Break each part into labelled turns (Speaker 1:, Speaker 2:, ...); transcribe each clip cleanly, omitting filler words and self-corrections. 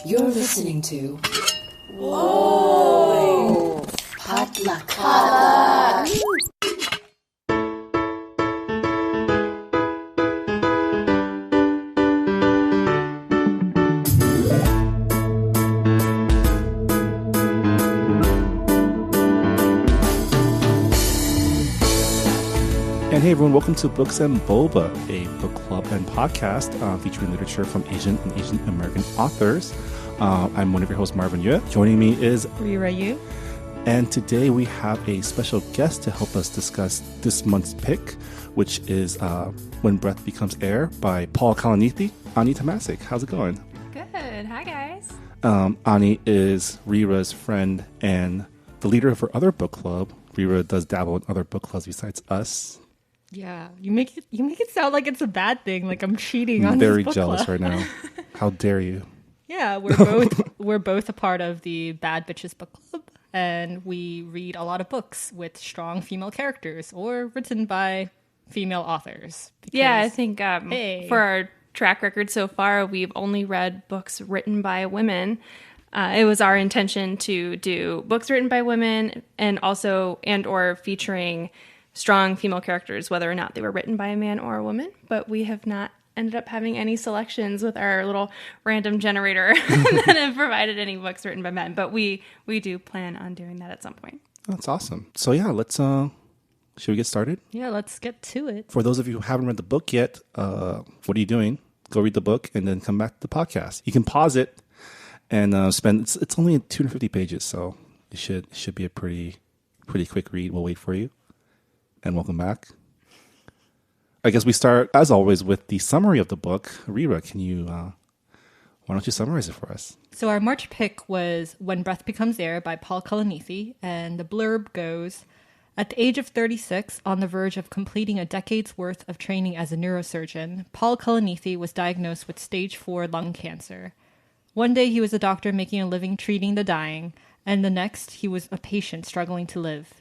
Speaker 1: You're listening to Whoa! Potluck.
Speaker 2: And hey everyone, welcome to Books and Boba, a book club and podcast featuring literature from Asian and Asian American authors. I'm one of your hosts, Marvin Yue. Joining me is
Speaker 3: Rira Yu.
Speaker 2: And today we have a special guest to help us discuss this month's pick, which is When Breath Becomes Air by Paul Kalanithi. Ani Tamasic, how's it going?
Speaker 3: Good. Hi, guys.
Speaker 2: Ani is Rira's friend and the leader of her other book club. Rira does dabble in other book clubs besides us.
Speaker 3: Yeah, you make it sound like it's a bad thing, like I'm cheating on
Speaker 2: very
Speaker 3: this book
Speaker 2: jealous
Speaker 3: club.
Speaker 2: right now. How dare you?
Speaker 3: Yeah, we're both a part of the Bad Bitches book club, and we read a lot of books with strong female characters or written by female authors.
Speaker 4: Yeah, I think
Speaker 3: hey.
Speaker 4: for our track record so far, we've only read books written by women. It was our intention to do books written by women and or featuring strong female characters, whether or not they were written by a man or a woman. But we have not ended up having any selections with our little random generator that have provided any books written by men. But we do plan on doing that at some point.
Speaker 2: That's awesome. So yeah, let's should we get started?
Speaker 3: Yeah, let's get to it.
Speaker 2: For those of you who haven't read the book yet, what are you doing? Go read the book and then come back to the podcast. You can pause it and spend. It's only 250 pages, so it should be a pretty quick read. We'll wait for you. And welcome back. I guess we start, as always, with the summary of the book. Rira, why don't you summarize it for us?
Speaker 3: So our March pick was When Breath Becomes Air by Paul Kalanithi, and the blurb goes, at the age of 36, on the verge of completing a decade's worth of training as a neurosurgeon, Paul Kalanithi was diagnosed with stage 4 lung cancer. One day he was a doctor making a living treating the dying, and the next he was a patient struggling to live.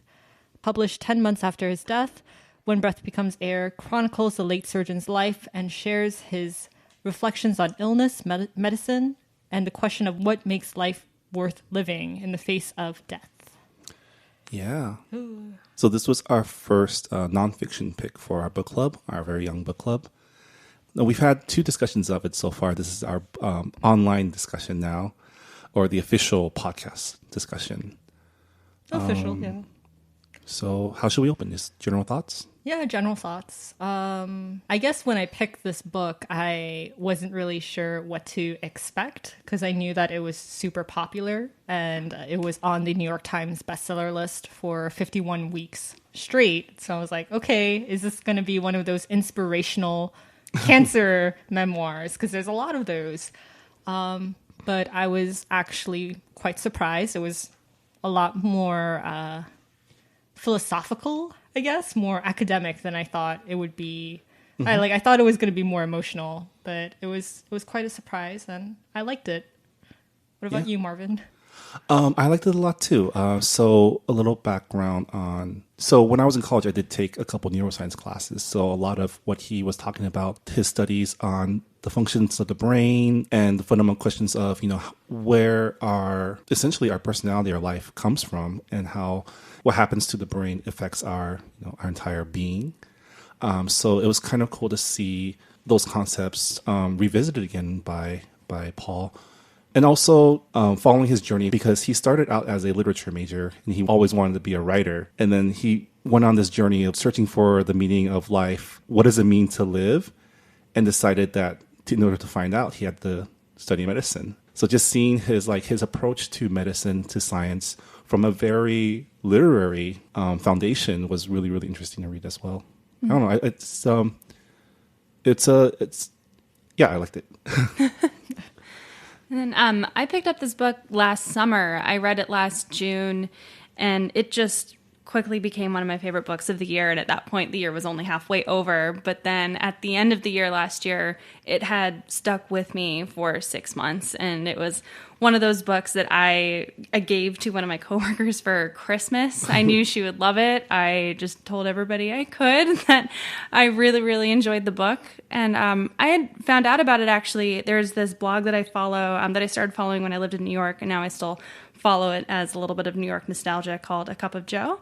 Speaker 3: Published 10 months after his death, When Breath Becomes Air chronicles the late surgeon's life and shares his reflections on illness, medicine, and the question of what makes life worth living in the face of death.
Speaker 2: Yeah. Ooh. So this was our first nonfiction pick for our book club, our very young book club. Now, we've had 2 discussions of it so far. This is our online discussion now, or the official podcast discussion.
Speaker 3: Official, yeah.
Speaker 2: So how should we open this? General thoughts?
Speaker 3: Yeah, general thoughts. I guess when I picked this book, I wasn't really sure what to expect because I knew that it was super popular and it was on the New York Times bestseller list for 51 weeks straight. So I was like, okay, is this going to be one of those inspirational cancer memoirs? Because there's a lot of those. But I was actually quite surprised. It was a lot more philosophical, I guess, more academic than I thought it would be. Mm-hmm. I thought it was going to be more emotional, but it was quite a surprise, and I liked it. What about you, Marvin?
Speaker 2: I liked it a lot too. So a little background on. So when I was in college, I did take a couple neuroscience classes. So a lot of what he was talking about, his studies on the functions of the brain and the fundamental questions of, where essentially our personality, our life comes from, and how what happens to the brain affects our entire being. So it was kind of cool to see those concepts revisited again by Paul. And also following his journey, because he started out as a literature major and he always wanted to be a writer. And then he went on this journey of searching for the meaning of life. What does it mean to live? And decided that in order to find out, he had to study medicine. So just seeing his approach to medicine, to science from a very literary foundation was really, really interesting to read as well. Mm-hmm. I don't know. I liked it.
Speaker 4: And then I picked up this book last summer. I read it last June, and it just quickly became one of my favorite books of the year. And at that point, the year was only halfway over. But then at the end of the year last year, it had stuck with me for 6 months. And it was one of those books that I gave to one of my coworkers for Christmas. I knew she would love it. I just told everybody I could that I really, really enjoyed the book. And I had found out about it, actually. There's this blog that I follow that I started following when I lived in New York, and now I still follow it as a little bit of New York nostalgia, called A Cup of Joe.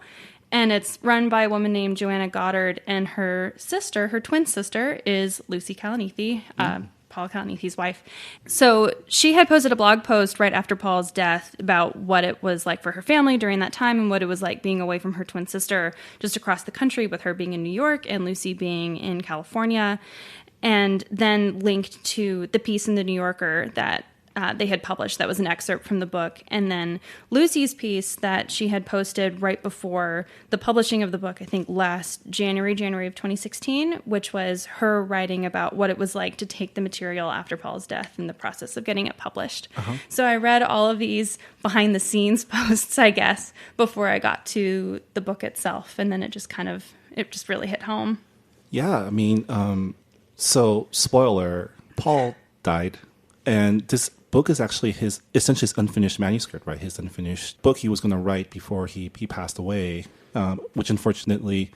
Speaker 4: And it's run by a woman named Joanna Goddard, and her sister, her twin sister, is Lucy Kalanithi, Paul Kalanithi's wife. So she had posted a blog post right after Paul's death about what it was like for her family during that time, and what it was like being away from her twin sister just across the country, with her being in New York and Lucy being in California, and then linked to the piece in the New Yorker that they had published that was an excerpt from the book, and then Lucy's piece that she had posted right before the publishing of the book, I think last January of 2016, which was her writing about what it was like to take the material after Paul's death and the process of getting it published. So I read all of these behind the scenes posts, I guess, before I got to the book itself, and then it just really hit home.
Speaker 2: Yeah, I mean, so spoiler, Paul died, and this book is actually essentially his unfinished manuscript, right? His unfinished book he was going to write before he passed away, which unfortunately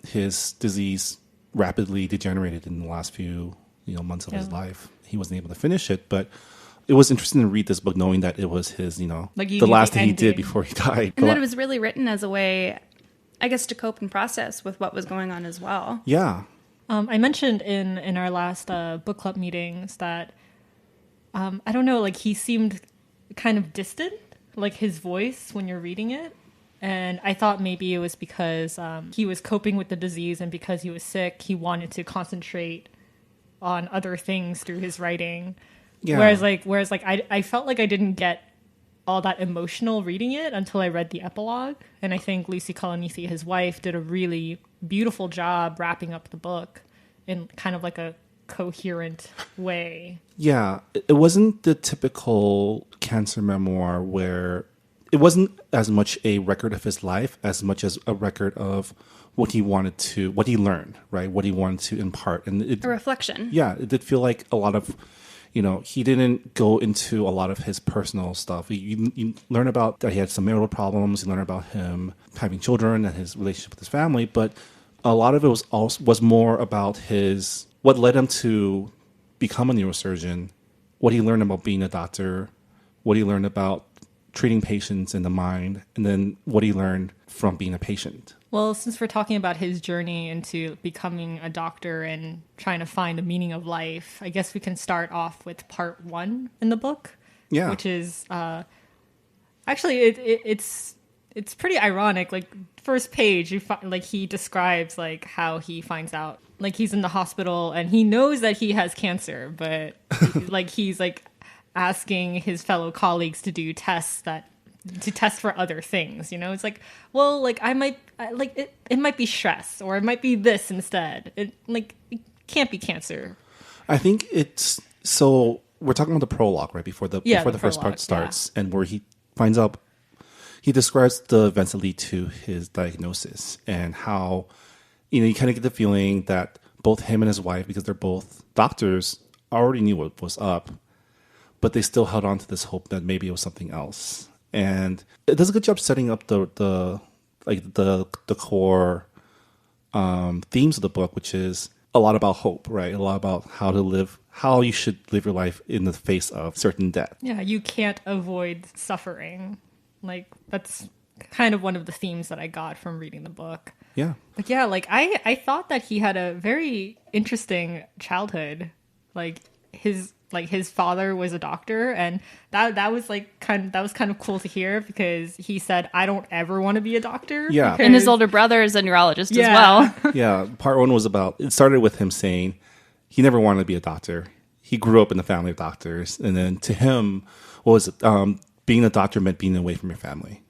Speaker 2: his disease rapidly degenerated in the last few months of his life. He wasn't able to finish it, but it was interesting to read this book knowing that it was his, the last thing he did before he died.
Speaker 4: And that it was really written as a way, I guess, to cope and process with what was going on as well.
Speaker 2: Yeah.
Speaker 3: I mentioned in our last book club meetings that I don't know, like he seemed kind of distant, like his voice when you're reading it. And I thought maybe it was because he was coping with the disease, and because he was sick, he wanted to concentrate on other things through his writing. Yeah. Whereas I felt like I didn't get all that emotional reading it until I read the epilogue. And I think Lucy Kalanithi, his wife, did a really beautiful job wrapping up the book in kind of like a coherent way.
Speaker 2: Yeah, it wasn't the typical cancer memoir where it wasn't as much a record of his life as much as a record of what he learned, right? What he wanted to impart. And a
Speaker 4: reflection.
Speaker 2: Yeah, it did feel like a lot of, he didn't go into a lot of his personal stuff. You learn about that he had some marital problems. You learn about him having children and his relationship with his family. But a lot of it was more about what led him to become a neurosurgeon, what he learned about being a doctor, what he learned about treating patients in the mind, and then what he learned from being a patient.
Speaker 3: Well, since we're talking about his journey into becoming a doctor and trying to find the meaning of life, I guess we can start off with part 1 in the book. Yeah. Which is, actually, it's pretty ironic. Like, first page, he describes, like, how he finds out. Like, he's in the hospital and he knows that he has cancer, but he's asking his fellow colleagues to do tests to test for other things. It's like, well, like it might be stress, or it might be this instead. It can't be cancer.
Speaker 2: I think it's so. We're talking about the prologue, right before the first part starts, and where he finds out. He describes the events that lead to his diagnosis and how. You kind of get the feeling that both him and his wife, because they're both doctors, already knew what was up, but they still held on to this hope that maybe it was something else. And it does a good job setting up the core themes of the book, which is a lot about hope, right? A lot about how you should live your life in the face of certain death.
Speaker 3: Yeah, you can't avoid suffering. Like, that's kind of one of the themes that I got from reading the book.
Speaker 2: Yeah.
Speaker 3: But yeah, like I thought that he had a very interesting childhood. Like his father was a doctor, and that was kind of cool to hear, because he said, I don't ever want to be a doctor.
Speaker 2: Yeah.
Speaker 4: And his older brother is a neurologist as well.
Speaker 2: Yeah. Part 1 was it started with him saying he never wanted to be a doctor. He grew up in a family of doctors, and then to him, being a doctor meant being away from your family.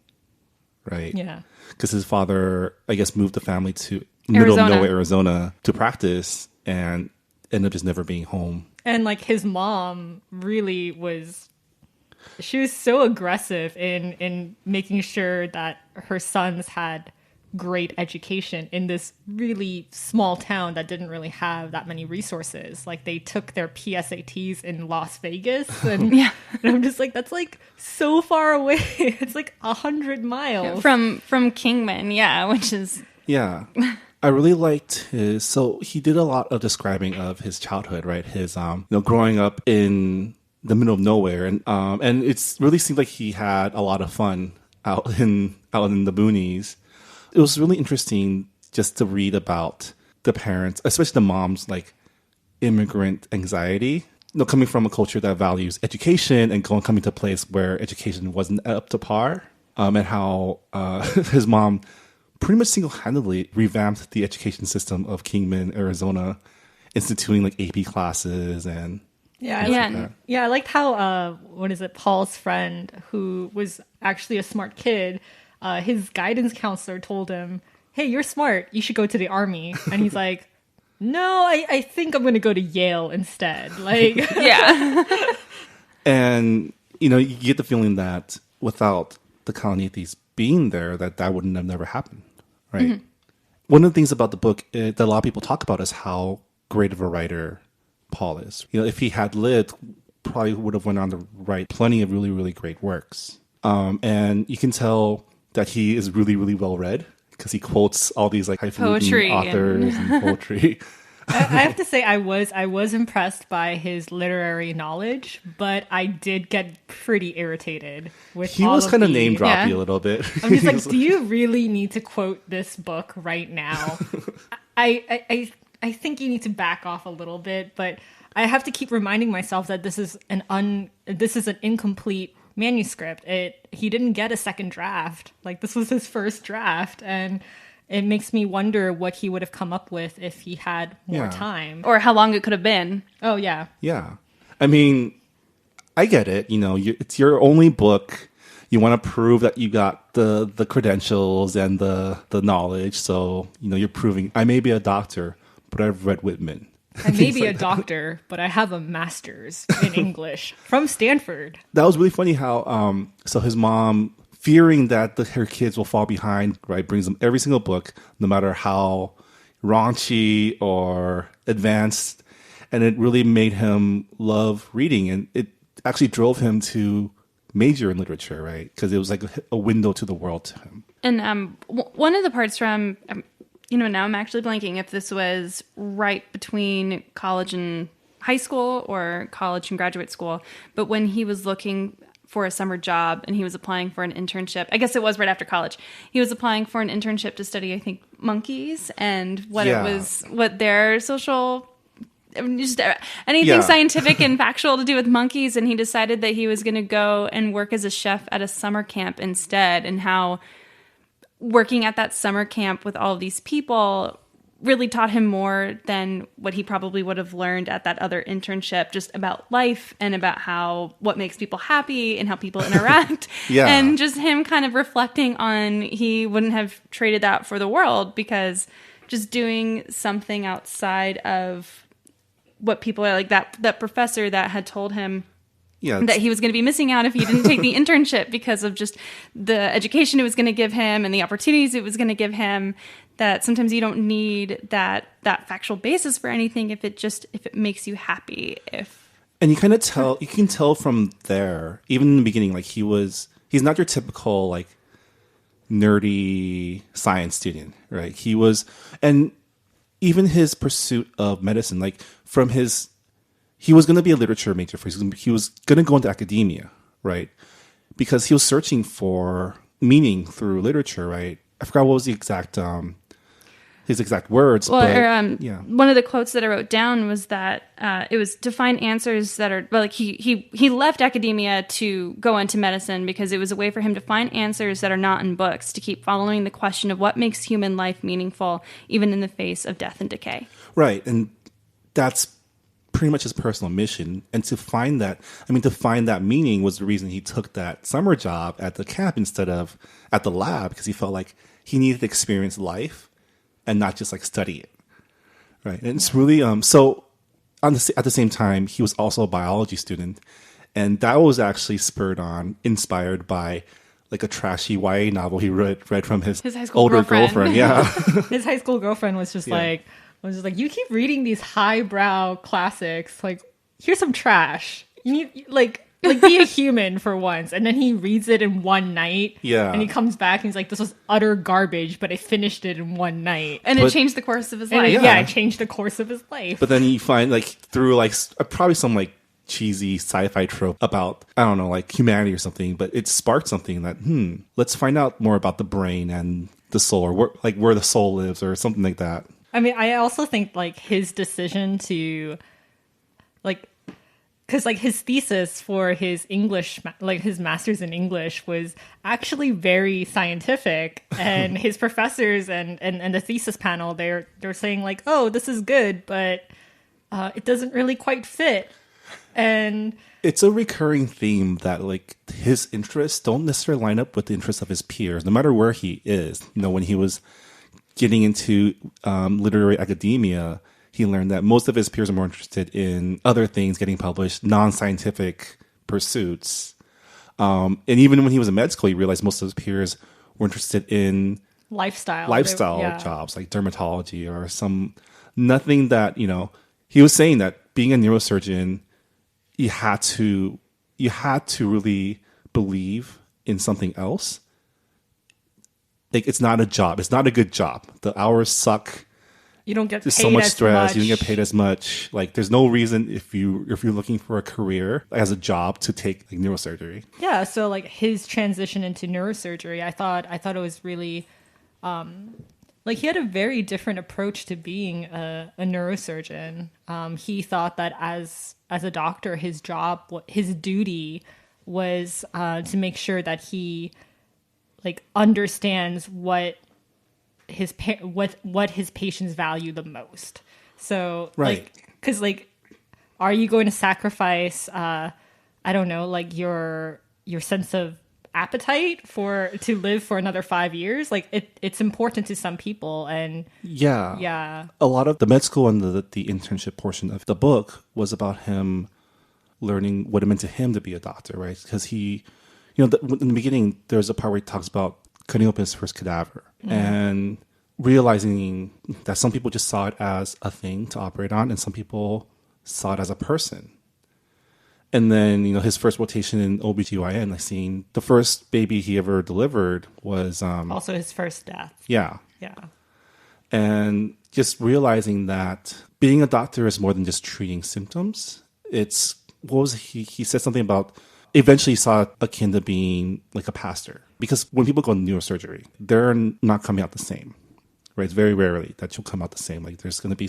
Speaker 2: Right?
Speaker 3: Yeah.
Speaker 2: Because his father, I guess, moved the family to middle of nowhere, Arizona, to practice, and ended up just never being home.
Speaker 3: And like his mom really was so aggressive in making sure that her sons had great education in this really small town that didn't really have that many resources. Like they took their PSATs in Las Vegas, and, and I'm just like, that's like so far away. It's like 100 miles
Speaker 4: from Kingman, which is
Speaker 2: I really liked his. So he did a lot of describing of his childhood, right? His growing up in the middle of nowhere, and it's really seemed like he had a lot of fun out in the boonies. It was really interesting just to read about the parents, especially the mom's like immigrant anxiety. Coming from a culture that values education and coming to a place where education wasn't up to par, and how his mom pretty much single-handedly revamped the education system of Kingman, Arizona, instituting like AP classes and
Speaker 3: I liked how Paul's friend, who was actually a smart kid, his guidance counselor told him, "Hey, you're smart. You should go to the army." And he's like, "No, I think I'm going to go to Yale instead." Like,
Speaker 2: And you get the feeling that without the Kalanithis being there, that wouldn't have never happened, right? Mm-hmm. One of the things about the book that a lot of people talk about is how great of a writer Paul is. If he had lived, probably would have went on to write plenty of really, really great works. And you can tell that he is really, really well read because he quotes all these like highfalutin authors and poetry.
Speaker 3: I have to say I was impressed by his literary knowledge, but I did get pretty irritated with
Speaker 2: he was kind of name droppy a little bit.
Speaker 3: I'm just like, do you really need to quote this book right now? I think you need to back off a little bit, but I have to keep reminding myself that this is an incomplete manuscript. He didn't get a second draft. Like, this was his first draft, and it makes me wonder what he would have come up with if he had more time.
Speaker 4: Or how long it could have been.
Speaker 3: Oh, yeah.
Speaker 2: Yeah. I mean, I get it. It's your only book. You want to prove that you got the credentials and the knowledge. So, you're proving, I may be a doctor, but I've read Whitman.
Speaker 3: I may be a doctor, but I have a master's in English from Stanford.
Speaker 2: That was really funny how, so his mom, fearing that her kids will fall behind, right, brings them every single book, no matter how raunchy or advanced. And it really made him love reading. And it actually drove him to major in literature, right? Because it was like a window to the world to him.
Speaker 4: And one of the parts from... now I'm actually blanking if this was right between college and high school or college and graduate school. But when he was looking for a summer job and he was applying for an internship, I guess it was right after college, he was applying for an internship to study, I think, monkeys and what their social... just anything scientific and factual to do with monkeys. And he decided that he was going to go and work as a chef at a summer camp instead, and how working at that summer camp with all of these people really taught him more than what he probably would have learned at that other internship, just about life and about what makes people happy and how people interact. And just him kind of reflecting on, he wouldn't have traded that for the world, because just doing something outside of what people are like, that professor that had told him that he was going to be missing out if he didn't take the internship because of just the education it was going to give him and the opportunities it was going to give him, that sometimes you don't need that factual basis for anything if it makes you happy.
Speaker 2: And you can tell from there, even in the beginning, like he's not your typical like nerdy science student, right? He was, and even his pursuit of medicine, like he was going to be a literature major first. He was going to go into academia, right? Because he was searching for meaning through literature, right? I forgot what was the exact his exact words.
Speaker 4: Well, one of the quotes that I wrote down was that it was to find answers that are like he left academia to go into medicine because it was a way for him to find answers that are not in books, to keep following the question of what makes human life meaningful, even in the face of death and decay.
Speaker 2: Right, and that's pretty much his personal mission. And to find that meaning was the reason he took that summer job at the camp instead of at the lab, because he felt like he needed to experience life and not just like study it. Right. And it's really, so at the same time, he was also a biology student, and that was actually inspired by like a trashy YA novel he read from his
Speaker 4: high school
Speaker 2: older
Speaker 4: girlfriend.
Speaker 2: Yeah.
Speaker 3: His high school girlfriend was just like, you keep reading these highbrow classics. Like, here's some trash. You need like be a human for once. And then he reads it in one night.
Speaker 2: Yeah.
Speaker 3: And he comes back and he's like, this was utter garbage, but I finished it in one night.
Speaker 4: And it changed the course of his life.
Speaker 3: It changed the course of his life.
Speaker 2: But then you find like through like probably some like cheesy sci-fi trope about, I don't know, like humanity or something, but it sparked something that, let's find out more about the brain and the soul, or where the soul lives, or something like that.
Speaker 3: I mean, I also think like his decision to like, because like his thesis for his English, like his master's in English, was actually very scientific, and his professors and the thesis panel, they're saying like, oh, this is good, but it doesn't really quite fit. And
Speaker 2: it's a recurring theme that like his interests don't necessarily line up with the interests of his peers, no matter where he is. You know, when he was getting into literary academia, he learned that most of his peers are more interested in other things getting published, non-scientific pursuits. And even when he was in med school, he realized most of his peers were interested in
Speaker 3: lifestyle
Speaker 2: jobs like dermatology or nothing that, you know, he was saying that being a neurosurgeon, you had to really believe in something else. Like, it's not a job. It's not a good job. The hours suck.
Speaker 3: You don't get paid
Speaker 2: There's so much
Speaker 3: as
Speaker 2: stress.
Speaker 3: much.
Speaker 2: You don't get paid as much. Like, there's no reason if you're looking for a career as a job to take like neurosurgery.
Speaker 3: Yeah, so like his transition into neurosurgery, I thought it was really like he had a very different approach to being a neurosurgeon. He thought that as a doctor, his duty was to make sure that he like understands what his patients value the most. So
Speaker 2: Right.
Speaker 3: like, because like, are you going to sacrifice I don't know, like your sense of appetite to live for another 5 years? Like it's important to some people. And
Speaker 2: Yeah. A lot of the med school and the internship portion of the book was about him learning what it meant to him to be a doctor, right? Because he, in the beginning, there's a part where he talks about cutting open his first cadaver and realizing that some people just saw it as a thing to operate on, and some people saw it as a person. And then, his first rotation in OBGYN, like seeing the first baby he ever delivered was...
Speaker 3: also his first death.
Speaker 2: Yeah.
Speaker 3: Yeah.
Speaker 2: And just realizing that being a doctor is more than just treating symptoms. He said something about eventually he saw it akin to being like a pastor. Because when people go into neurosurgery, they're not coming out the same, right? It's very rarely that you'll come out the same. Like there's going to be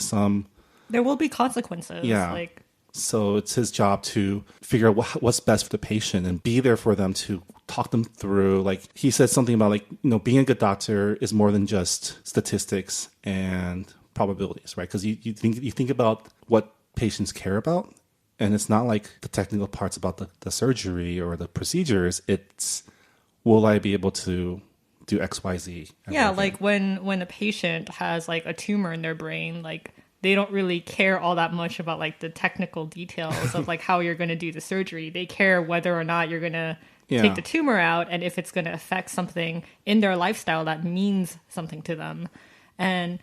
Speaker 3: there will be consequences.
Speaker 2: Yeah. So it's his job to figure out what's best for the patient and be there for them to talk them through. Like he said something about like, being a good doctor is more than just statistics and probabilities, right? Because you think about what patients care about, and it's not like the technical parts about the surgery or the procedures. It's, will I be able to do X, Y, Z?
Speaker 3: Yeah, like when a patient has like a tumor in their brain, like they don't really care all that much about like the technical details of like how you're going to do the surgery. They care whether or not you're going to take the tumor out, and if it's going to affect something in their lifestyle that means something to them. And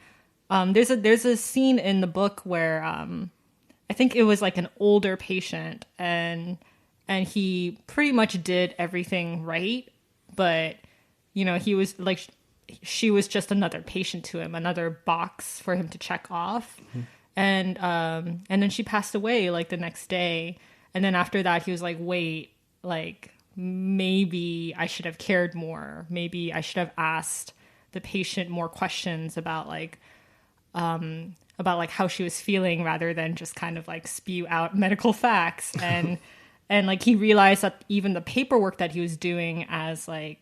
Speaker 3: there's a scene in the book where I think it was like an older patient, and he pretty much did everything right, but he was like, she was just another patient to him, another box for him to check off. And then she passed away like the next day. And then after that, he was like, wait, like maybe I should have cared more. Maybe I should have asked the patient more questions about like how she was feeling, rather than just kind of like spew out medical facts. And like he realized that even the paperwork that he was doing as a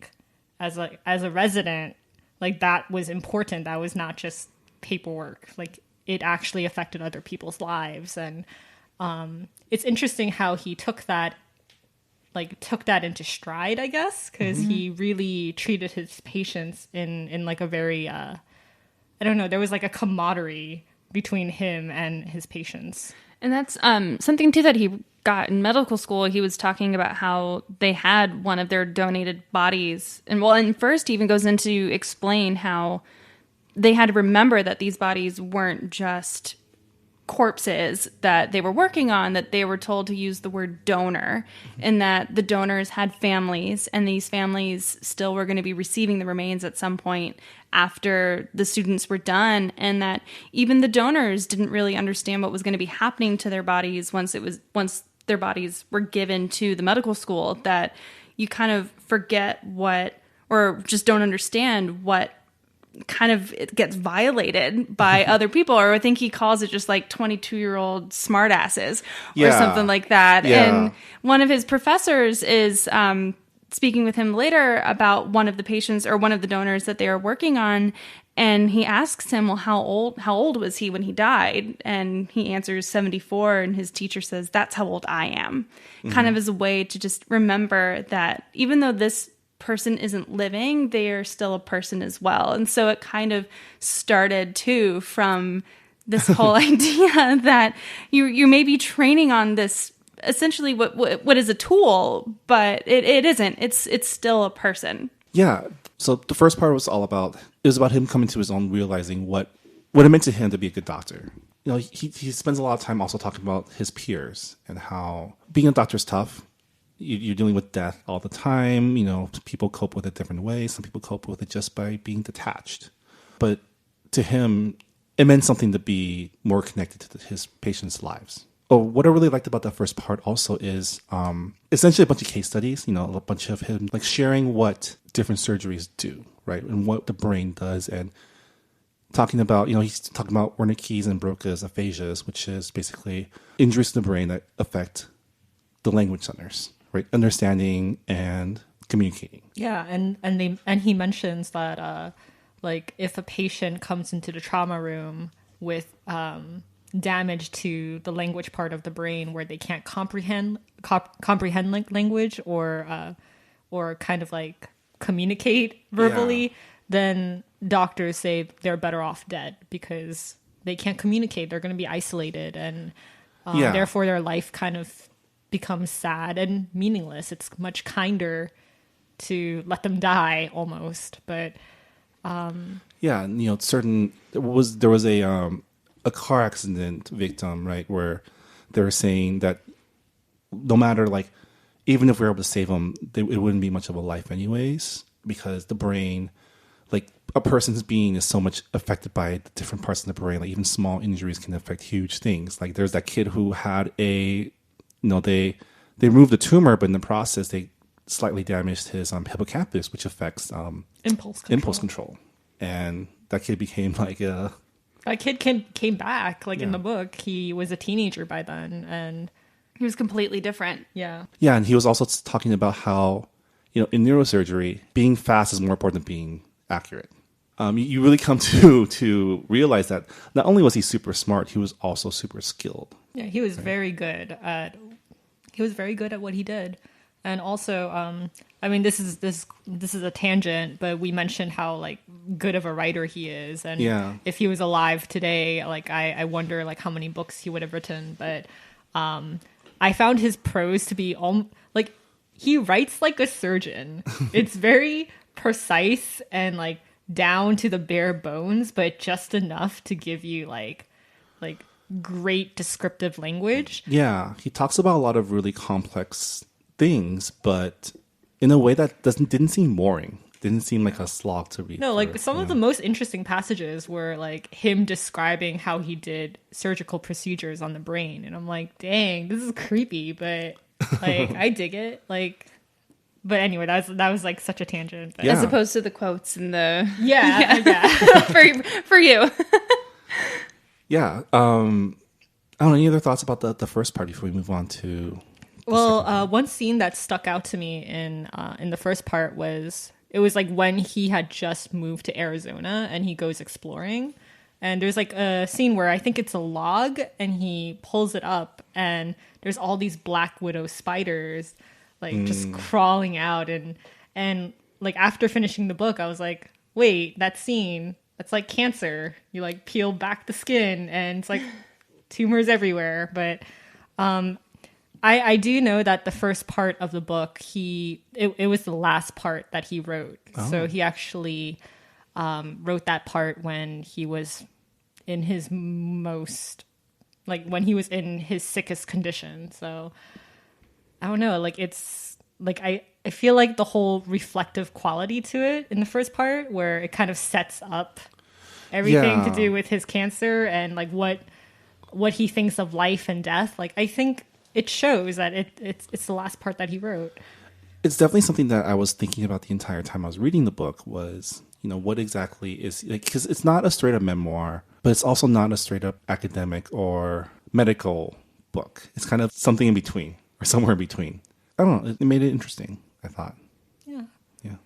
Speaker 3: resident, like that was important. That was not just paperwork. Like it actually affected other people's lives. And it's interesting how he took that into stride, I guess, because he really treated his patients in like a very, I don't know, there was like a camaraderie between him and his patients.
Speaker 4: And that's something too that he got in medical school. He was talking about how they had one of their donated bodies. And first he even goes into explain how they had to remember that these bodies weren't just corpses that they were working on, that they were told to use the word donor, and that the donors had families, and these families still were going to be receiving the remains at some point after the students were done, and that even the donors didn't really understand what was going to be happening to their bodies once their bodies were given to the medical school, that you kind of forget what, or just don't understand what kind of it gets violated by other people, or I think he calls it just like 22-year-old smartasses or something like that.
Speaker 2: Yeah.
Speaker 4: And one of his professors is speaking with him later about one of the patients or one of the donors that they are working on, and he asks him, well, how old was he when he died? And he answers 74, and his teacher says, that's how old I am. Kind of as a way to just remember that even though this person isn't living, they are still a person as well. And so it kind of started too from this whole idea that you may be training on this essentially what is a tool, but it isn't. It's still a person.
Speaker 2: Yeah. So the first part was about him coming to his own, realizing what it meant to him to be a good doctor. You know, he spends a lot of time also talking about his peers and how being a doctor is tough. You're dealing with death all the time. You know, people cope with it different ways. Some people cope with it just by being detached. But to him, it meant something to be more connected to his patients' lives. Oh, what I really liked about that first part also is essentially a bunch of case studies, you know, a bunch of him like sharing what different surgeries do, right? And what the brain does, and talking about, you know, he's talking about Wernicke's and Broca's aphasias, which is basically injuries to the brain that affect the language centers. Right, understanding and communicating.
Speaker 3: Yeah, and he mentions that like if a patient comes into the trauma room with damage to the language part of the brain where they can't comprehend language or kind of like communicate verbally, then doctors say they're better off dead because they can't communicate. They're going to be isolated, and therefore their life kind of becomes sad and meaningless. It's much kinder to let them die almost. But
Speaker 2: and, you know, there was a car accident victim, right, where they were saying that no matter, like, even if we were able to save them, it wouldn't be much of a life anyways, because the brain, like, a person's being is so much affected by the different parts of the brain. Like, even small injuries can affect huge things. Like, there's that kid who had they removed the tumor, but in the process they slightly damaged his hippocampus, which affects impulse control. And that kid became like that
Speaker 3: kid came back. Like in the book, he was a teenager by then, and
Speaker 4: he was completely different.
Speaker 3: Yeah,
Speaker 2: and he was also talking about how, you know, in neurosurgery, being fast is more important than being accurate. You really come to realize that not only was he super smart, he was also super skilled.
Speaker 3: Yeah, he was very good at what he did. And also, I mean, this is a tangent, but we mentioned how like good of a writer he is, and if he was alive today, like I wonder like how many books he would have written. But I found his prose to be like he writes like a surgeon. It's very precise and like down to the bare bones, but just enough to give you like great descriptive language.
Speaker 2: Yeah, he talks about a lot of really complex things, but in a way that didn't seem boring. Didn't seem like a slog to read.
Speaker 3: No, like some of the most interesting passages were like him describing how he did surgical procedures on the brain, and I'm like, dang, this is creepy, but like I dig it. Like, but anyway, that was like such a tangent. But.
Speaker 4: As opposed to the quotes and the for you.
Speaker 2: Yeah. I don't know. Any other thoughts about the first part before we move on to?
Speaker 3: Well, one scene that stuck out to me in the first part was like when he had just moved to Arizona and he goes exploring, and there's like a scene where I think it's a log and he pulls it up and there's all these black widow spiders like just crawling out, and like after finishing the book, I was like, wait, that scene. That's like cancer. You like peel back the skin and it's like tumors everywhere. But I do know that the first part of the book, it was the last part that he wrote.
Speaker 2: Oh.
Speaker 3: So he actually wrote that part when he was in his most, like when he was in his sickest condition. So I don't know, like it's like I feel like the whole reflective quality to it in the first part, where it kind of sets up everything to do with his cancer and like what he thinks of life and death. Like I think it shows that it's the last part that he wrote.
Speaker 2: It's definitely something that I was thinking about the entire time I was reading the book was, what exactly is, like, because it's not a straight up memoir, but it's also not a straight up academic or medical book. It's kind of something in between or somewhere in between. I don't know. It made it interesting, I thought.
Speaker 3: Yeah.
Speaker 2: Yeah.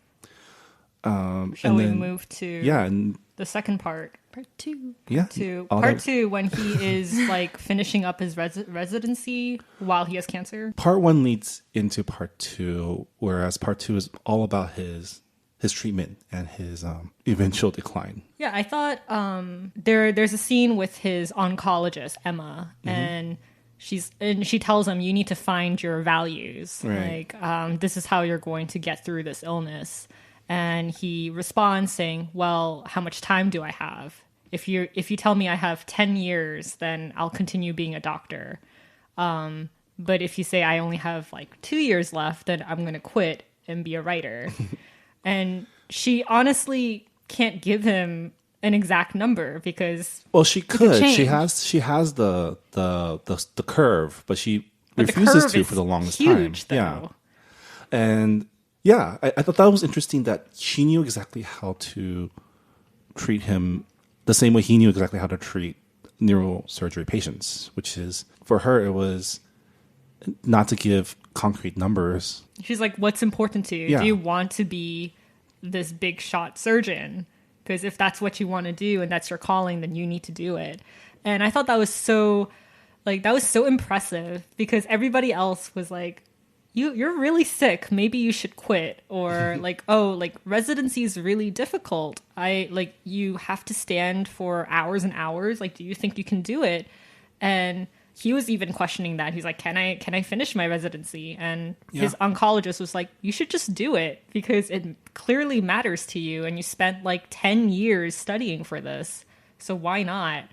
Speaker 3: Shall we move to
Speaker 2: and
Speaker 3: the second part? Part two.
Speaker 2: Yeah.
Speaker 3: Part two, when he is like finishing up his residency while he has cancer.
Speaker 2: Part one leads into part two, whereas part two is all about his treatment and his eventual decline.
Speaker 3: Yeah, I thought there's a scene with his oncologist, Emma, and she tells him, you need to find your values.
Speaker 2: Right.
Speaker 3: Like, this is how you're going to get through this illness. And he responds saying, well, how much time do I have? If you tell me I have 10 years, then I'll continue being a doctor. But if you say I only have like 2 years left, then I'm going to quit and be a writer. And she honestly can't give him an exact number because
Speaker 2: she
Speaker 3: could
Speaker 2: could.
Speaker 3: change.
Speaker 2: She has the curve, but she
Speaker 3: But the
Speaker 2: refuses
Speaker 3: curve
Speaker 2: to
Speaker 3: is
Speaker 2: for the longest
Speaker 3: huge,
Speaker 2: time.
Speaker 3: though.
Speaker 2: Yeah. And yeah, I thought that was interesting that she knew exactly how to treat him the same way he knew exactly how to treat neurosurgery patients, which is, for her, it was not to give concrete numbers.
Speaker 3: She's like, what's important to you?
Speaker 2: Yeah.
Speaker 3: Do you want to be this big shot surgeon? Because if that's what you want to do and that's your calling, then you need to do it. And I thought that was so impressive because everybody else was like, you're really sick. Maybe you should quit. Or like, oh, like residency is really difficult. You have to stand for hours and hours. Like, do you think you can do it? And he was even questioning that. He's like, can I finish my residency? And his oncologist was like, you should just do it because it clearly matters to you. And you spent like 10 years studying for this. So why not?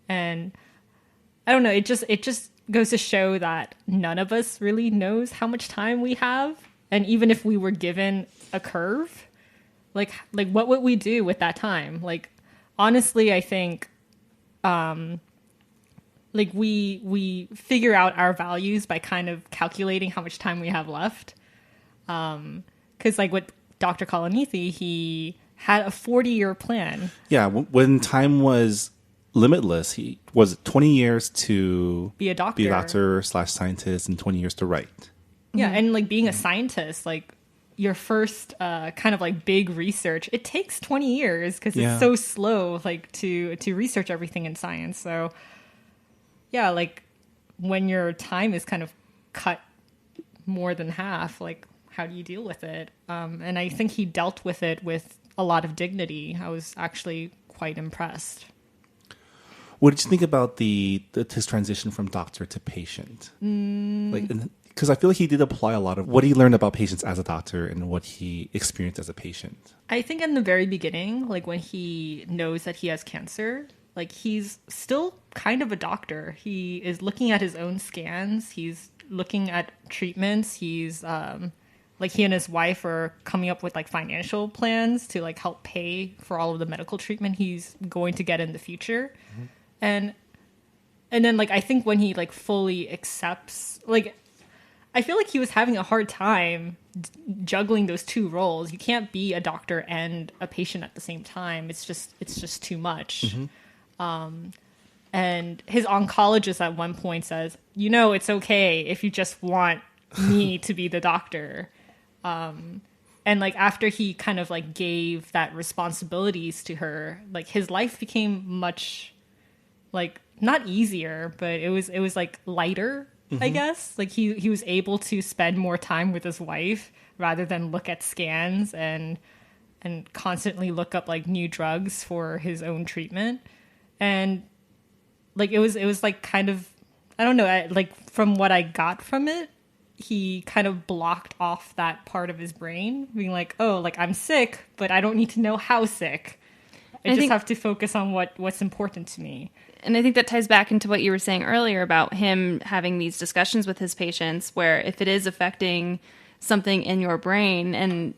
Speaker 3: And I don't know. It just goes to show that none of us really knows how much time we have. And even if we were given a curve, like what would we do with that time? Like, honestly, I think, like we figure out our values by kind of calculating how much time we have left. 'Cause like with Dr. Kalanithi, he had a 40-year plan.
Speaker 2: Yeah. When time was limitless, he was 20 years to
Speaker 3: Be a doctor.
Speaker 2: / scientist and 20 years to write.
Speaker 3: Yeah, and like being a scientist, like your first kind of like big research, it takes 20 years because it's so slow, like to research everything in science. So yeah, like when your time is kind of cut more than half, like how do you deal with it? And I think he dealt with it with a lot of dignity. I was actually quite impressed.
Speaker 2: What did you think about his transition from doctor to patient? Like, because I feel like he did apply a lot of what he learned about patients as a doctor and what he experienced as a patient.
Speaker 3: I think in the very beginning, like when he knows that he has cancer, like he's still kind of a doctor. He is looking at his own scans. He's looking at treatments. He's like he and his wife are coming up with like financial plans to like help pay for all of the medical treatment he's going to get in the future. Mm-hmm. And then like I think when he like fully accepts, like I feel like he was having a hard time juggling those two roles. You can't be a doctor and a patient at the same time. It's just too much. Mm-hmm. And his oncologist at one point says, it's okay if you just want me to be the doctor. And like after he kind of like gave that responsibilities to her, like his life became much like not easier, but it was like lighter, mm-hmm. I guess. Like he was able to spend more time with his wife rather than look at scans and constantly look up like new drugs for his own treatment. And like it was like kind of, I don't know, like from what I got from it, he kind of blocked off that part of his brain, being like, oh, like I'm sick, but I don't need to know how sick. I just have to focus on what's important to me.
Speaker 4: And I think that ties back into what you were saying earlier about him having these discussions with his patients, where if it is affecting something in your brain and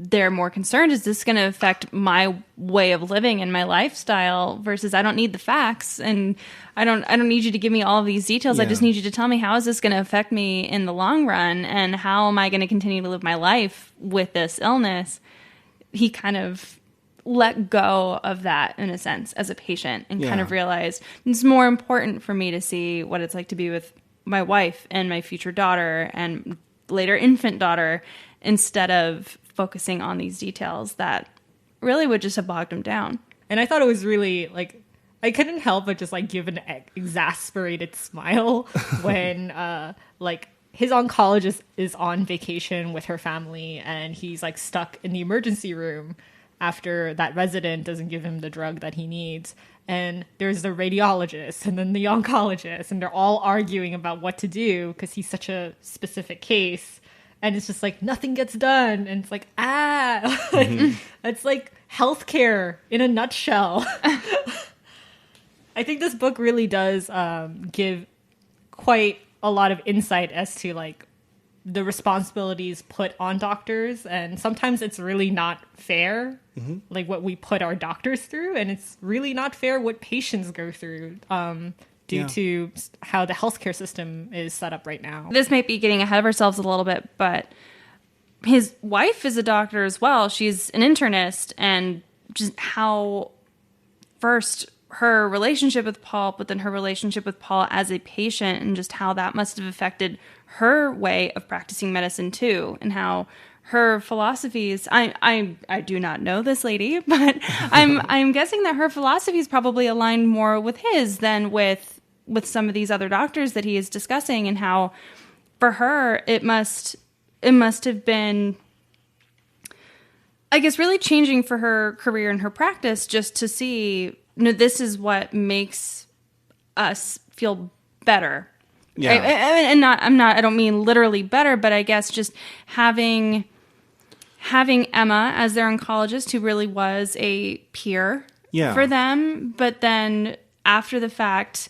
Speaker 4: they're more concerned, is this going to affect my way of living and my lifestyle, versus I don't need the facts and I don't need you to give me all of these details. I just need you to tell me, how is this going to affect me in the long run, and how am I going to continue to live my life with this illness? He kind of let go of that in a sense as a patient, and kind of realized it's more important for me to see what it's like to be with my wife and my future daughter and later infant daughter, instead of focusing on these details that really would just have bogged him down.
Speaker 3: And I thought it was really, like, I couldn't help but just like give an exasperated smile when like his oncologist is on vacation with her family and he's like stuck in the emergency room after that resident doesn't give him the drug that he needs. And there's the radiologist and then the oncologist, and they're all arguing about what to do because he's such a specific case. And it's just like nothing gets done. And it's like, it's like healthcare in a nutshell. I think this book really does give quite a lot of insight as to like the responsibilities put on doctors, and sometimes it's really not fair, like what we put our doctors through, and it's really not fair what patients go through due to how the healthcare system is set up right now.
Speaker 4: This might be getting ahead of ourselves a little bit, but his wife is a doctor as well. She's an internist, and just how first her relationship with Paul, but then her relationship with Paul as a patient, and just how that must have affected her way of practicing medicine too, and how her philosophies, I do not know this lady, but I'm guessing that her philosophies probably aligned more with his than with some of these other doctors that he is discussing, and how for her it must have been, I guess, really changing for her career and her practice, just to see, this is what makes us feel better.
Speaker 2: Yeah.
Speaker 4: I don't mean literally better, but I guess just having Emma as their oncologist, who really was a peer for them, but then after the fact,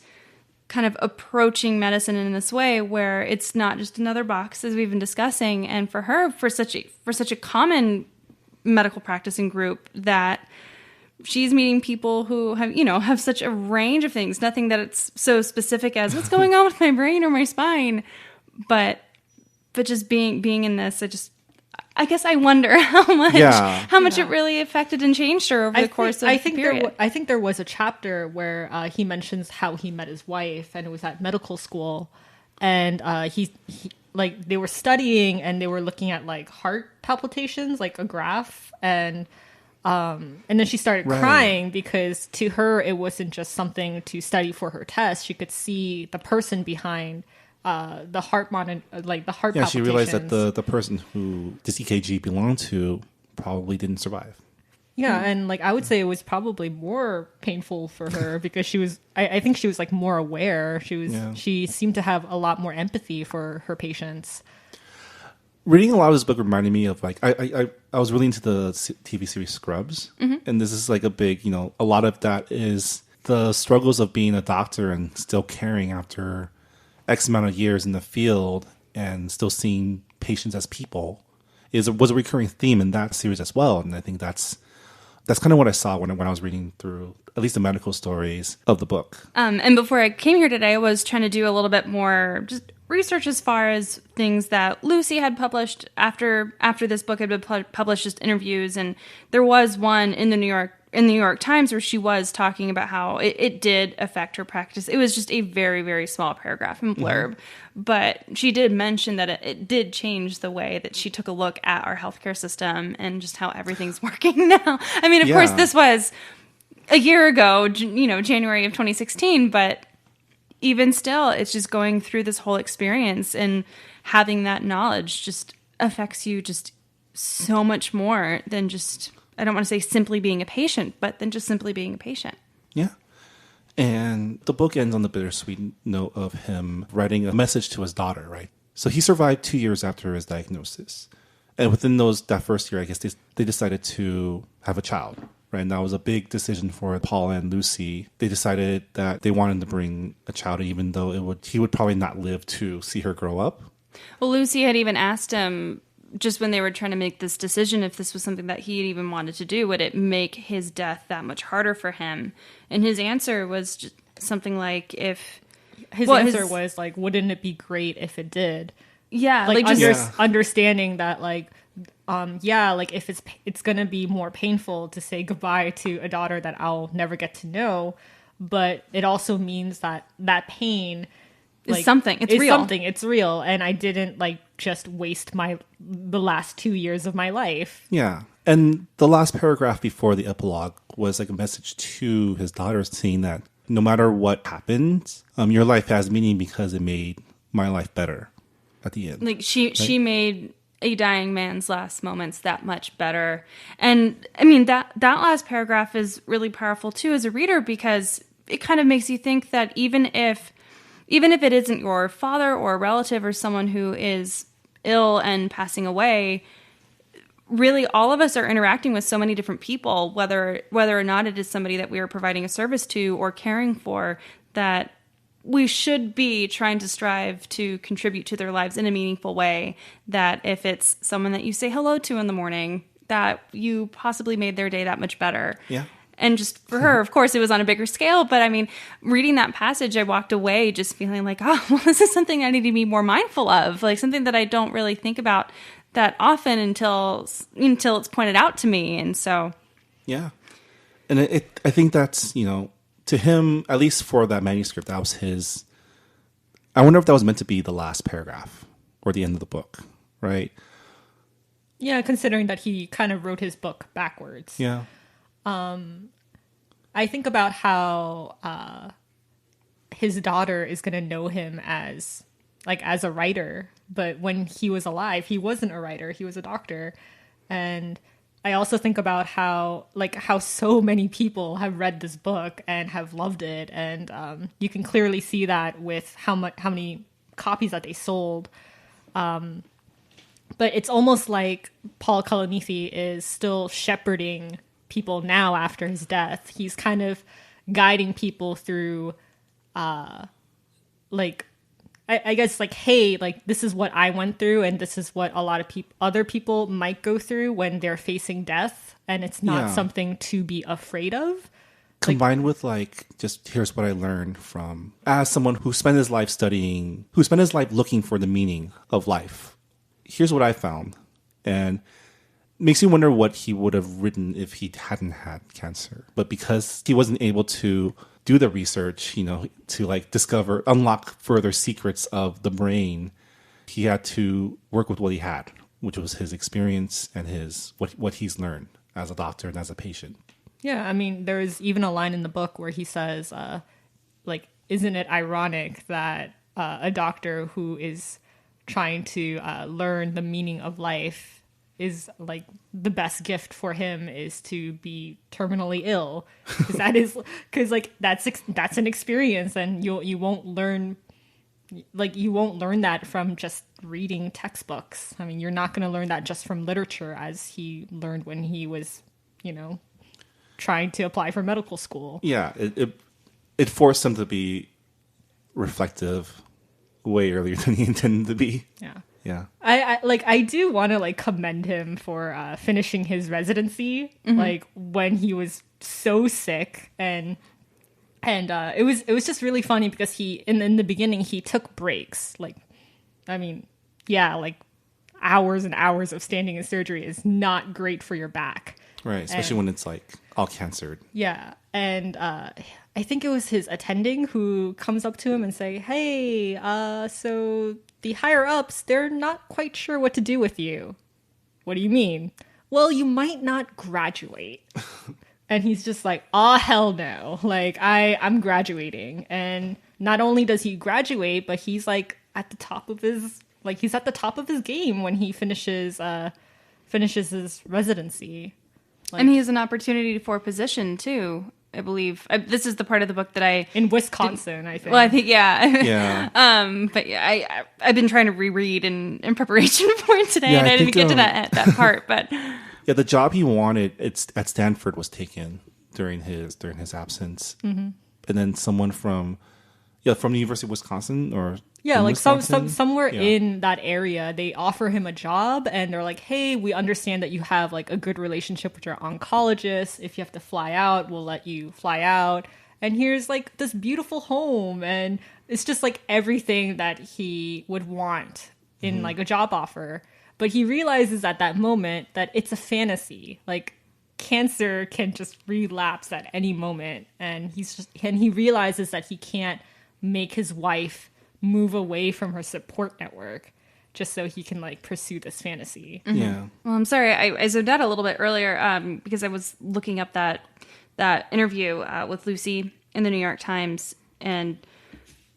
Speaker 4: kind of approaching medicine in this way where it's not just another box, as we've been discussing, and for her, for such a common medical practicing group, that she's meeting people who have such a range of things, nothing that it's so specific as what's going on with my brain or my spine, but just being in this, I guess I wonder how much it really affected and changed her over the course of the period.
Speaker 3: I think there was a chapter where he mentions how he met his wife, and it was at medical school, and he like they were studying and they were looking at like heart palpitations, like a graph, and then she started crying because to her it wasn't just something to study for her test. She could see the person behind the heart monitor, like the heart palpitations.
Speaker 2: She realized that the person who this EKG belonged to probably didn't survive.
Speaker 3: Yeah, and like I would say it was probably more painful for her because she was, I think she was like more aware. She seemed to have a lot more empathy for her patients.
Speaker 2: Reading a lot of this book reminded me of like I was really into the TV series Scrubs, and this is like a big, a lot of that is the struggles of being a doctor and still caring after X amount of years in the field and still seeing patients as people was a recurring theme in that series as well. And I think that's kind of what I saw when I was reading through at least the medical stories of the book.
Speaker 4: And before I came here today, I was trying to do a little bit more just research as far as things that Lucy had published after this book had been published, just interviews. And there was one in the New York Times where she was talking about how it did affect her practice. It was just a very, very small paragraph and blurb. But she did mention that it did change the way that she took a look at our healthcare system and just how everything's working now. I mean, of course, this was a year ago, January of 2016, but even still, it's just going through this whole experience, and having that knowledge just affects you just so much more than just, I don't want to say simply being a patient, but than just simply being a patient.
Speaker 2: Yeah. And the book ends on the bittersweet note of him writing a message to his daughter, right? So he survived 2 years after his diagnosis. And within that first year, I guess they decided to have a child, right? And that was a big decision for Paul and Lucy. They decided that they wanted to bring a child, even though he would probably not live to see her grow up.
Speaker 4: Well, Lucy had even asked him, just when they were trying to make this decision, if this was something that he even wanted to do, would it make his death that much harder for him? And his answer was just something like,
Speaker 3: his answer was like, wouldn't it be great if it did?
Speaker 4: Yeah,
Speaker 3: like
Speaker 4: just
Speaker 3: understanding that like if it's gonna be more painful to say goodbye to a daughter that I'll never get to know, but it also means that pain
Speaker 4: is something. It's real.
Speaker 3: It's real, and I didn't like just waste the last 2 years of my life.
Speaker 2: Yeah, and the last paragraph before the epilogue was like a message to his daughter, saying that no matter what happens, your life has meaning because it made my life better at the end.
Speaker 4: Like she made a dying man's last moments that much better. And I mean, that last paragraph is really powerful too as a reader, because it kind of makes you think that even if it isn't your father or a relative or someone who is ill and passing away, really all of us are interacting with so many different people, whether or not it is somebody that we are providing a service to or caring for, that we should be trying to strive to contribute to their lives in a meaningful way. That if it's someone that you say hello to in the morning, that you possibly made their day that much better.
Speaker 2: Yeah.
Speaker 4: And just for her, of course, it was on a bigger scale. But I mean, reading that passage, I walked away just feeling like, oh, well, this is something I need to be more mindful of. Like something that I don't really think about that often until it's pointed out to me. And so.
Speaker 2: Yeah. And I think that's, to him, at least for that manuscript, that was his. I wonder if that was meant to be the last paragraph or the end of the book, right?
Speaker 3: Yeah, considering that he kind of wrote his book backwards.
Speaker 2: Yeah.
Speaker 3: I think about how his daughter is going to know him as a writer, but when he was alive, he wasn't a writer. He was a doctor. And I also think about how so many people have read this book and have loved it. And you can clearly see that with how many copies that they sold. But it's almost like Paul Kalanithi is still shepherding people now after his death. He's kind of guiding people through, I guess, like, hey, like, this is what I went through, and this is what a lot of other people might go through when they're facing death, and it's not something to be afraid of.
Speaker 2: Combined with, just here's what I learned from, as someone who spent his life looking for the meaning of life. Here's what I found. And makes you wonder what he would have written if he hadn't had cancer. But because he wasn't able to do the research, to unlock further secrets of the brain, he had to work with what he had, which was his experience and what he's learned as a doctor and as a patient.
Speaker 3: Yeah, I mean, there's even a line in the book where he says, isn't it ironic that a doctor who is trying to learn the meaning of life is like the best gift for him is to be terminally ill, because that's an experience, and you won't learn that from just reading textbooks. I mean, you're not going to learn that just from literature, as he learned when he was, trying to apply for medical school.
Speaker 2: Yeah, it forced him to be reflective way earlier than he intended to be.
Speaker 3: Yeah.
Speaker 2: Yeah.
Speaker 3: I do want to commend him for finishing his residency, when he was so sick, and it was just really funny because he in the beginning he took breaks. Hours and hours of standing in surgery is not great for your back.
Speaker 2: Right, especially when it's all cancered.
Speaker 3: Yeah, and I think it was his attending who comes up to him and say, "Hey, so the higher ups, they're not quite sure what to do with you." "What do you mean?" "Well, you might not graduate." And he's just like, "Oh, hell no. I'm graduating." And not only does he graduate, but he's at the top of his game when he finishes his residency.
Speaker 4: And he has an opportunity for a position too I believe this is the part of the book that I
Speaker 3: in Wisconsin, I think.
Speaker 4: Well, I think
Speaker 2: Yeah.
Speaker 4: but yeah, I've been trying to reread in preparation for it today,
Speaker 2: Yeah,
Speaker 4: and
Speaker 2: I
Speaker 4: I didn't
Speaker 2: think,
Speaker 4: get to that part. But
Speaker 2: Yeah, the job he wanted at Stanford was taken during his absence, and then someone from the University of Wisconsin
Speaker 3: yeah,
Speaker 2: in
Speaker 3: like
Speaker 2: Wisconsin?
Speaker 3: somewhere
Speaker 2: Yeah.
Speaker 3: in that area, they offer him a job, and they're like, "Hey, we understand that you have like a good relationship with your oncologist. If you have to fly out, we'll let you fly out. And here's like this beautiful home, and it's just like everything that he would want in like a job offer." But he realizes at that moment that it's a fantasy. Like cancer can just relapse at any moment, and he realizes that he can't make his wife move away from her support network just so he can like pursue this fantasy.
Speaker 2: Yeah.
Speaker 4: well, I'm sorry, I zoned out a little bit earlier because I was looking up that interview with Lucy in the New York Times, and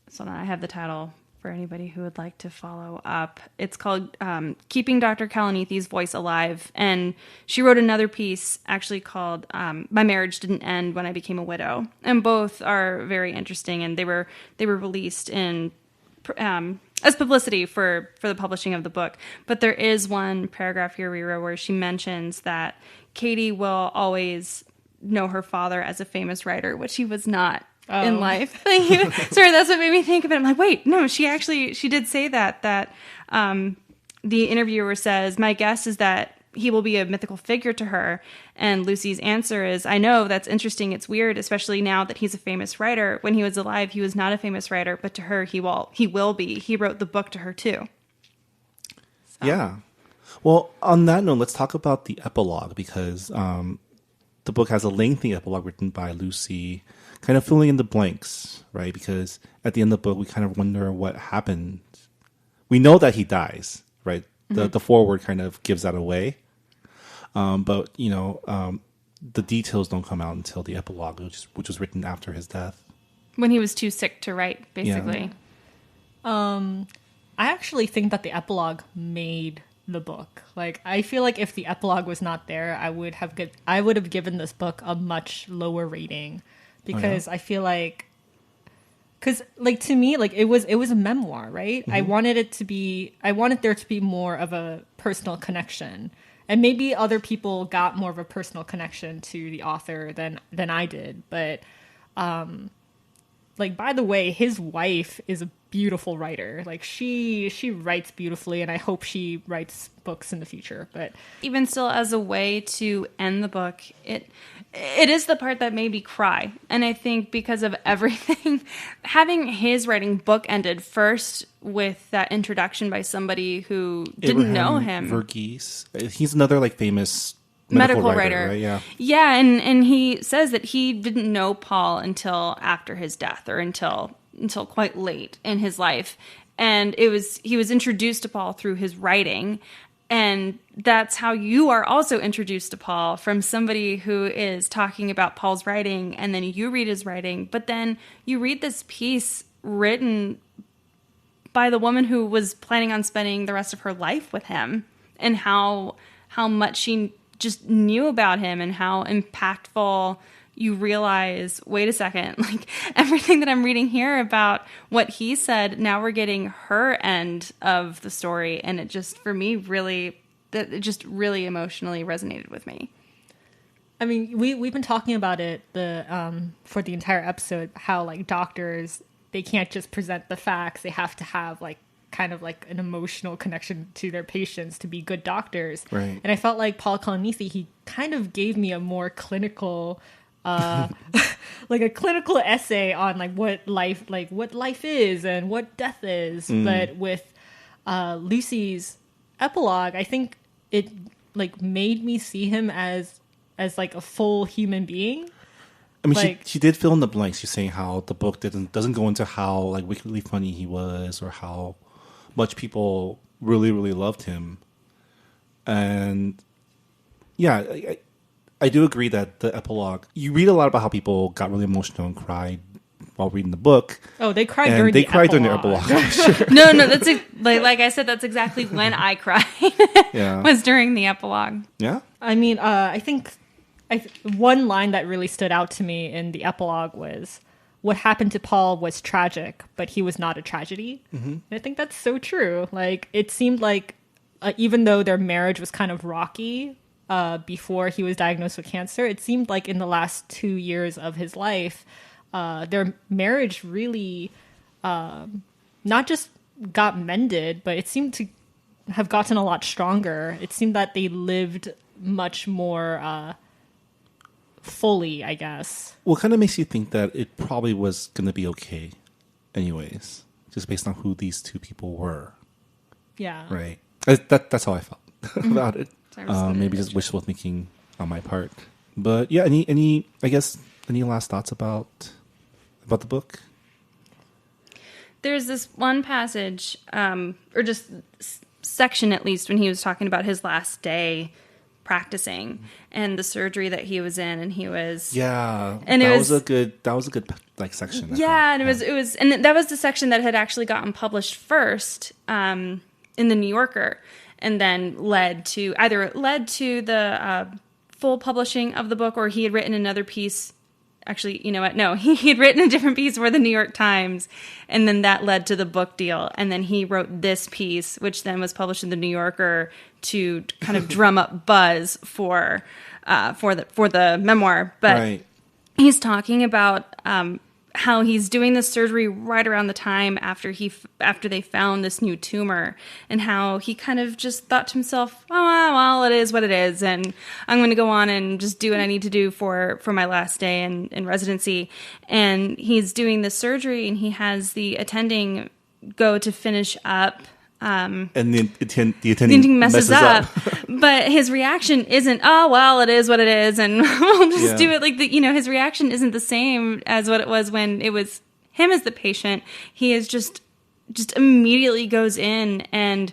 Speaker 4: so now I have the title for anybody who would like to follow up. It's called Keeping Dr. Kalanithi's Voice Alive. And she wrote another piece actually called My Marriage Didn't End When I Became a Widow. And both are very interesting. And they were released in as publicity for the publishing of the book. But there is one paragraph here, Rira, where she mentions that Katie will always know her father as a famous writer, which he was not in life. Sorry, that's what made me think of it. I'm like, wait, no, she did say that the interviewer says, my guess is that he will be a mythical figure to her. And Lucy's answer is, I know, that's interesting. It's weird, especially now that he's a famous writer. When he was alive, he was not a famous writer, but to her, he will be. He wrote the book to her too. So.
Speaker 2: Yeah. Well, on that note, let's talk about the epilogue, because the book has a lengthy epilogue written by Lucy, kind of filling in the blanks, right? Because at the end of the book, we kind of wonder what happened. We know that he dies, right? The foreword kind of gives that away. But, the details don't come out until the epilogue, which was written after his death.
Speaker 4: When he was too sick to write, basically.
Speaker 3: I actually think that the epilogue made the book. Like, I feel like if the epilogue was not there, I would have given this book a much lower rating, because I feel like, because like to me, like it was a memoir, right? I wanted there to be more of a personal connection, and maybe other people got more of a personal connection to the author than I did. But like, by the way, his wife is a beautiful writer. Like she writes beautifully, and I hope she writes books in the future. But
Speaker 4: even still, as a way to end the book, it is the part that made me cry. And I think because of everything, having his writing book ended first with that introduction by somebody who didn't know him.
Speaker 2: Verghese. He's another like famous
Speaker 4: medical writer,
Speaker 2: right? Yeah.
Speaker 4: Yeah, and he says that he didn't know Paul until after his death, or until quite late in his life. And he was introduced to Paul through his writing. And that's how you are also introduced to Paul, from somebody who is talking about Paul's writing, and then you read his writing, but then you read this piece written by the woman who was planning on spending the rest of her life with him, and how much she just knew about him, and how impactful you realize, wait a second, like everything that I'm reading here about what he said, now we're getting her end of the story. And it just, for me, it just really emotionally resonated with me.
Speaker 3: I mean, we've been talking about it for the entire episode, how like doctors, they can't just present the facts. They have to have like kind of like an emotional connection to their patients to be good doctors.
Speaker 2: Right.
Speaker 3: And I felt like Paul Kalanithi, he kind of gave me a more clinical like a clinical essay on like what life is and what death is. But with Lucy's epilogue, I think it like made me see him as like a full human being.
Speaker 2: I mean,
Speaker 3: like,
Speaker 2: she did fill in the blanks. She's saying how the book doesn't go into how like wickedly funny he was, or how much people really, really loved him. And yeah, I do agree that the epilogue, you read a lot about how people got really emotional and cried while reading the book.
Speaker 3: Oh, they cried
Speaker 2: during
Speaker 3: the
Speaker 2: epilogue. Sure.
Speaker 4: No, that's like I said, that's exactly when I cried.
Speaker 2: Yeah.
Speaker 4: Was during the epilogue.
Speaker 2: Yeah.
Speaker 3: I mean, I think one line that really stood out to me in the epilogue was, what happened to Paul was tragic, but he was not a tragedy. And I think that's so true. Like, it seemed like even though their marriage was kind of rocky before he was diagnosed with cancer, it seemed like in the last 2 years of his life, their marriage really not just got mended, but it seemed to have gotten a lot stronger. It seemed that they lived much more fully, I guess.
Speaker 2: Well, it kind of makes you think that it probably was going to be okay anyways, just based on who these two people were.
Speaker 3: Yeah.
Speaker 2: Right. That's how I felt about it. Maybe just wishful thinking on my part. But yeah, any last thoughts about the book?
Speaker 4: There's this one passage, or just section at least, when he was talking about his last day practicing and the surgery that he was in, and he was
Speaker 2: and that was a good like section.
Speaker 4: Yeah, and it was and that was the section that had actually gotten published first in the New Yorker, and then led to the full publishing of the book, or he had written another piece. Actually, you know what? No, he had written a different piece for the New York Times, and then that led to the book deal. And then he wrote this piece, which then was published in the New Yorker to kind of drum up buzz for the memoir. But he's talking about how he's doing this surgery right around the time after they found this new tumor, and how he kind of just thought to himself, oh, well, it is what it is, and I'm going to go on and just do what I need to do for my last day in residency. And he's doing the surgery, and he has the attending go to finish up.
Speaker 2: And the attending messes up.
Speaker 4: But his reaction isn't, oh, well, it is what it is, and we'll just do it like his reaction isn't the same as what it was when it was him as the patient. He is just immediately goes in and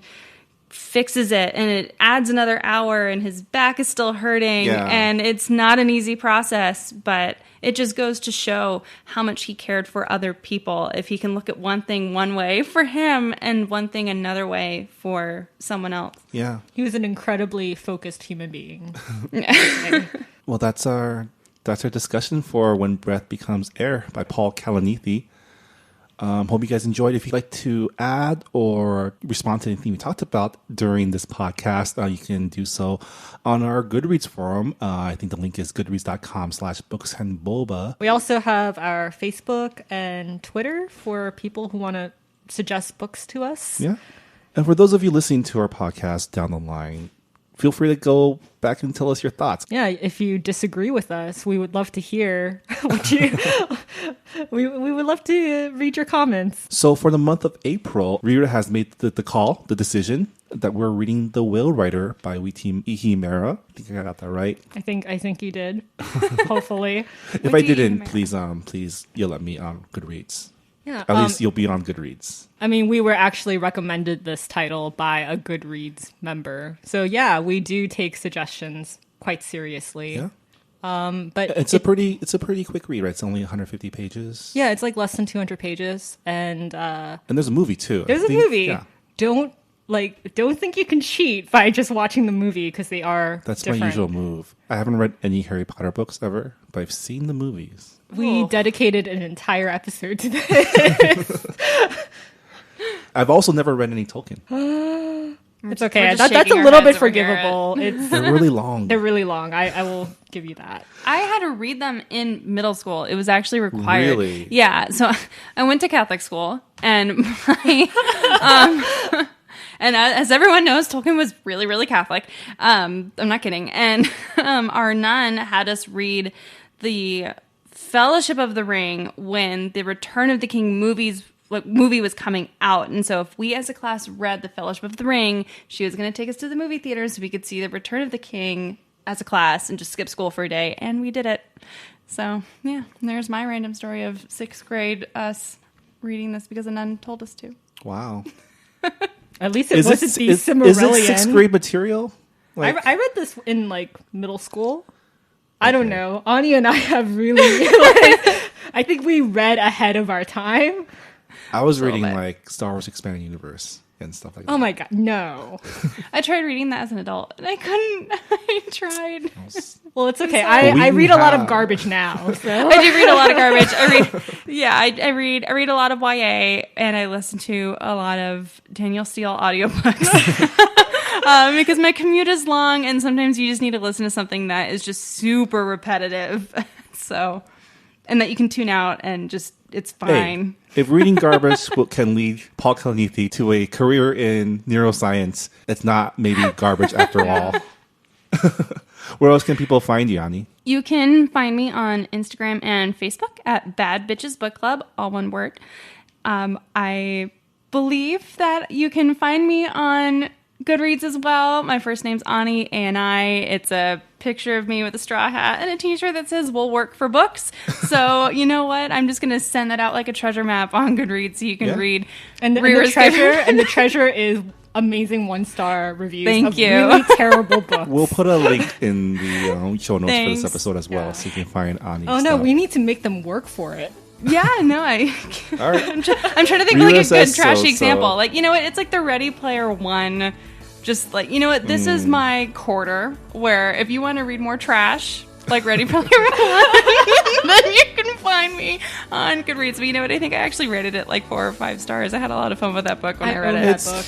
Speaker 4: fixes it, and it adds another hour, and his back is still hurting, and it's not an easy process, but it just goes to show how much he cared for other people. If he can look at one thing one way for him and one thing another way for someone else.
Speaker 2: Yeah.
Speaker 3: He was an incredibly focused human being.
Speaker 2: Well, that's our discussion for When Breath Becomes Air by Paul Kalanithi. Hope you guys enjoyed. If you'd like to add or respond to anything we talked about during this podcast, you can do so on our Goodreads forum. I think the link is goodreads.com/booksandboba.
Speaker 3: We also have our Facebook and Twitter for people who want to suggest books to us.
Speaker 2: Yeah. And for those of you listening to our podcast down the line, feel free to go back and tell us your thoughts.
Speaker 3: Yeah, if you disagree with us, we would love to hear what you... we would love to read your comments.
Speaker 2: So for the month of April, Rita has made the decision that we're reading The Whale Rider by Witi Ihimera. I think I got that right.
Speaker 3: I think you did. Hopefully.
Speaker 2: If I didn't, please yell at me on Goodreads.
Speaker 3: Yeah.
Speaker 2: At least you'll be on Goodreads.
Speaker 3: I mean, we were actually recommended this title by a Goodreads member. So yeah, we do take suggestions quite seriously.
Speaker 2: Yeah.
Speaker 3: But
Speaker 2: it's a pretty quick read, right? It's only 150 pages.
Speaker 3: Yeah, it's like less than 200 pages, and
Speaker 2: there's a movie too.
Speaker 3: There's a movie. Yeah. Don't think you can cheat by just watching the movie, because they are
Speaker 2: That's
Speaker 3: different.
Speaker 2: my usual move. I haven't read any Harry Potter books ever, but I've seen the movies.
Speaker 3: We dedicated an entire episode to this.
Speaker 2: I've also never read any Tolkien.
Speaker 3: It's okay. That's a little bit forgivable.
Speaker 2: They're really long.
Speaker 3: They're really long. I will give you that.
Speaker 4: I had to read them in middle school. It was actually required.
Speaker 2: Really?
Speaker 4: Yeah. So I went to Catholic school, and and as everyone knows, Tolkien was really, really Catholic. I'm not kidding. And our nun had us read the Fellowship of the Ring when the Return of the King movie was coming out. And so if we as a class read the Fellowship of the Ring, she was going to take us to the movie theater so we could see the Return of the King as a class and just skip school for a day. And we did it. So yeah, there's my random story of 6th grade us reading this because a nun told us to.
Speaker 2: Wow.
Speaker 3: At least it wasn't the Silmarillion.
Speaker 2: Is it 6th grade material?
Speaker 3: I read this in middle school. I don't know. Anya and I have really I think we read ahead of our time.
Speaker 2: I was reading Star Wars Expanded Universe. and stuff like that.
Speaker 3: Oh my God, no.
Speaker 4: I tried reading that as an adult and I couldn't. I tried.
Speaker 3: Well, it's okay.
Speaker 2: Well,
Speaker 3: I read a lot of
Speaker 2: have-
Speaker 3: garbage now. So.
Speaker 4: I do read a lot of garbage. I read a lot of YA, and I listen to a lot of Daniel Steele audiobooks. Because my commute is long, and sometimes you just need to listen to something that is just super repetitive. So, and that you can tune out and just, it's fine.
Speaker 2: Hey, if reading garbage can lead Paul Kalanithi to a career in neuroscience, it's not maybe garbage after all. Where else can people find you, Ani?
Speaker 4: You can find me on Instagram and Facebook at Bad Bitches Book Club, all one word. I believe that you can find me on Goodreads as well. My first name's Ani, A-N-I. It's a picture of me with a straw hat and a t-shirt that says "We'll work for books." So you know what? I'm just gonna send that out like a treasure map on Goodreads so you can read.
Speaker 3: And the treasure is amazing 1-star reviews
Speaker 4: Thank
Speaker 3: of
Speaker 4: you.
Speaker 3: really terrible books.
Speaker 2: We'll put a link in the show notes
Speaker 4: Thanks.
Speaker 2: for this episode as well, so you can find Ani.
Speaker 3: Oh no, we need to make them work for it.
Speaker 4: Yeah, no,
Speaker 2: All right.
Speaker 4: I'm trying to think of like
Speaker 2: Rita
Speaker 4: a good
Speaker 2: says
Speaker 4: trashy
Speaker 2: so.
Speaker 4: example. Like, you know what? It's like the Ready Player One. Just like, you know what? This is my quarter where if you want to read more trash, like Ready Player One, then you can find me on Goodreads. But you know what? I think I actually rated it like 4 or 5 stars. I had a lot of fun with that book when I read
Speaker 3: own
Speaker 4: it.
Speaker 3: that book.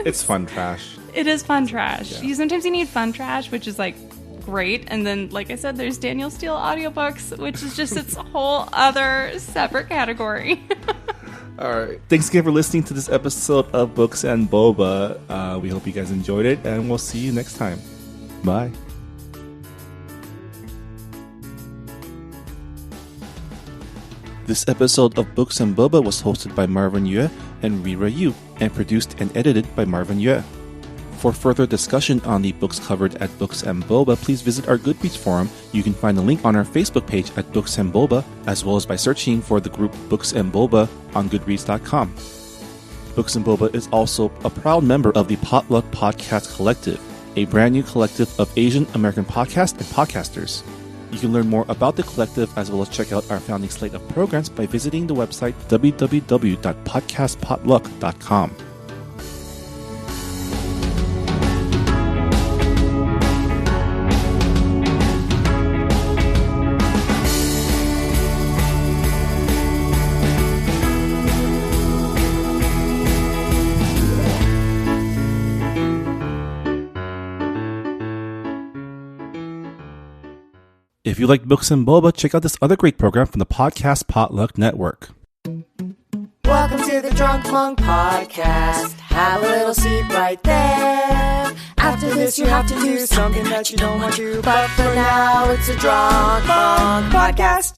Speaker 2: It's fun trash.
Speaker 4: It is fun trash.
Speaker 2: Yeah.
Speaker 4: Sometimes you need fun trash, which is like great. And then, like I said, there's Daniel Steele audiobooks, which is just its whole other separate category.
Speaker 2: All right. Thanks again for listening to this episode of Books and Boba. We hope you guys enjoyed it, and we'll see you next time. Bye. This episode of Books and Boba was hosted by Marvin Yue and Rira Yu, and produced and edited by Marvin Yue. For further discussion on the books covered at Books and Boba, please visit our Goodreads forum. You can find a link on our Facebook page at Books and Boba, as well as by searching for the group Books and Boba on Goodreads.com. Books and Boba is also a proud member of the Potluck Podcast Collective, a brand new collective of Asian American podcasts and podcasters. You can learn more about the collective as well as check out our founding slate of programs by visiting the website www.podcastpotluck.com. If you like Books and Boba, check out this other great program from the Podcast Potluck Network.
Speaker 1: Welcome to the Drunk Monk Podcast. Have a little seat right there. After this, you have to do something that you don't want to. But for now, it's a Drunk Monk Podcast.